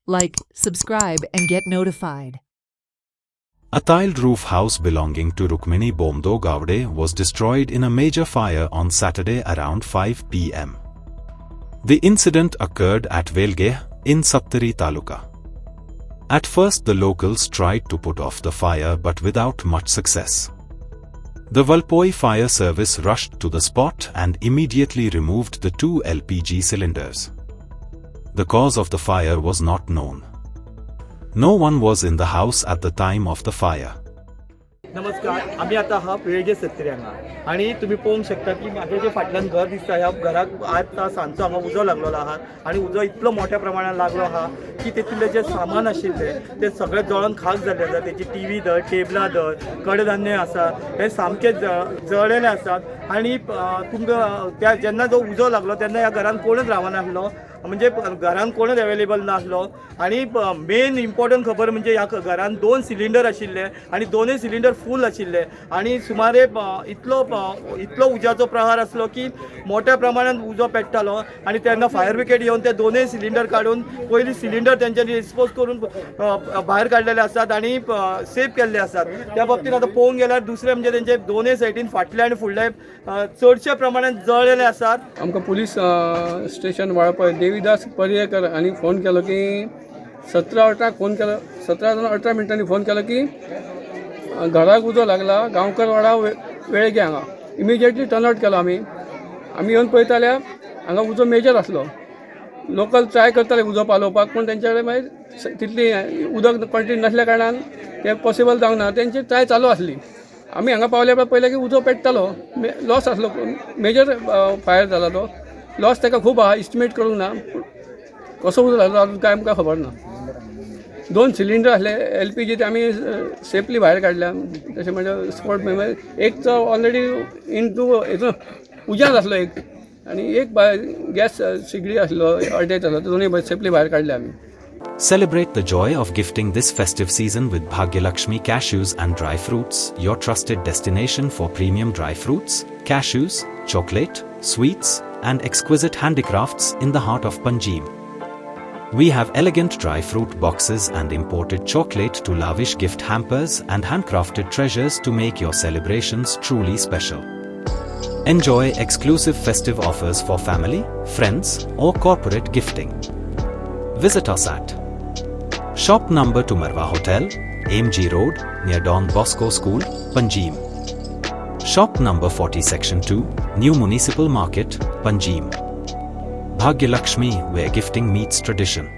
Like, subscribe, and get notified. A tiled roof house belonging to Rukmini Bomdo Gowde was destroyed in a major fire on Saturday around 5 p.m. The incident occurred at Velgeh in Sattari Taluka. At first the locals tried to put off the fire but without much success. The Valpoi fire service rushed to the spot and immediately removed the 2 LPG cylinders. The cause of the fire was not known. No one was in the house at the time of the fire. नमस्कार, आम्ही आता हा वेळगे सत्तरी हांगा आणि तुम्ही पळोवंक शकता की म्हागे जे फाटल्यान घर दिसता ह्या घराक आता सांजचो हांगा उजो लागलेलो आहा आणि उजो इतलो मोठ्या प्रमाणात लागलो आहा की तेतूंतले जे सामान आशिल्ले ते सगळे जळोन खाक जाल्ले आसा. तेची टीव्ही धर, टेबलां धर, कडधान्य आसा, हे सामके जळलेले आसात आणि तुमकां त्या जेन्ना जो उजो लागलो तेन्ना ह्या घरान कोणूच रावनासलो, म्हणजे घरान कोणूच अवेलेबल नासलो. आणि मेन इम्पॉर्टंट खबर म्हणजे ह्या घरान 2 सिलिंडर आशिल्ले आणि दोनूय सिलिंडर फूल आशिल्ले आणि सुमारे इतलो उज्याचो प्रहार आसलो की मोठ्या प्रमाणात उजो पेट्टालो आणि तेन्ना फायर ब्रिगेड येवन ते दोनूय सिलिंडर काडून पयलीं सिलिंडर तेंच्यांनी डिस्पोज करून भायर काडलेले आसात आणि सेफ केल्ले आसात. त्या बाबतींत आतां पळोवंक गेल्यार दुसरे म्हणजे तेंचे दोनूय सायडीन फाटले आणि फुडले चडशे प्रमाणात जळलेले आसात. आमकां पुलीस स्टेशन वाळपय देविदास पर्येकर हांणी फोन केलो की 17:18 फोन केलो, 17:18 मिनटांनी फोन केलो की घराक उजो लागला गांवकर वाडा वेळगे हांगा. इमिजिएटली टर्न आउट केलो आमी येवन पळयताल्या हांगा उजो मेजर आसलो. लोकल ट्राय करताले उजो पालोवपाक पूण तेंचे कडेन मागीर तितली उदक क्वॉन्टिटी नासल्या कारणान ते पॉसिबल जावंक ना. तेंची ट्राय चालू आसली. आमी हांगा पावल्या उपरांत पळयलें की उजो पेट्टालो, लॉस आसलो, मेजर फायर जाला तो. लॉस ताका खूब आहा, इस्टिमेट करूंक ना. कसो उजो लागलो अजून काय आमकां खबर ना. 2 सिलिंडर आसले LPG ते आमी सेफली भायर काडल्या. तशें म्हणजे स्पॉट एक तो ऑलरेडी इनटू उज्यांत आसलो एक आणि एक गॅस सिगडी आसलो अटॅच आसलो. दोनूय सेफली भायर काडले आमी. Celebrate the joy of gifting this festive season with Bhagyalakshmi Cashews and Dry Fruits, your trusted destination for premium dry fruits, cashews, chocolate, sweets, and exquisite handicrafts in the heart of Panjim. We have elegant dry fruit boxes and imported chocolate to lavish gift hampers and handcrafted treasures to make your celebrations truly special. Enjoy exclusive festive offers for family, friends, or corporate gifting. Visit us at Shop number to Marwa Hotel, AMG Road, near Don Bosco School, Panjim. Shop number 40 Section 2, New Municipal Market, Panjim. Bhagyalakshmi, where gifting meets tradition.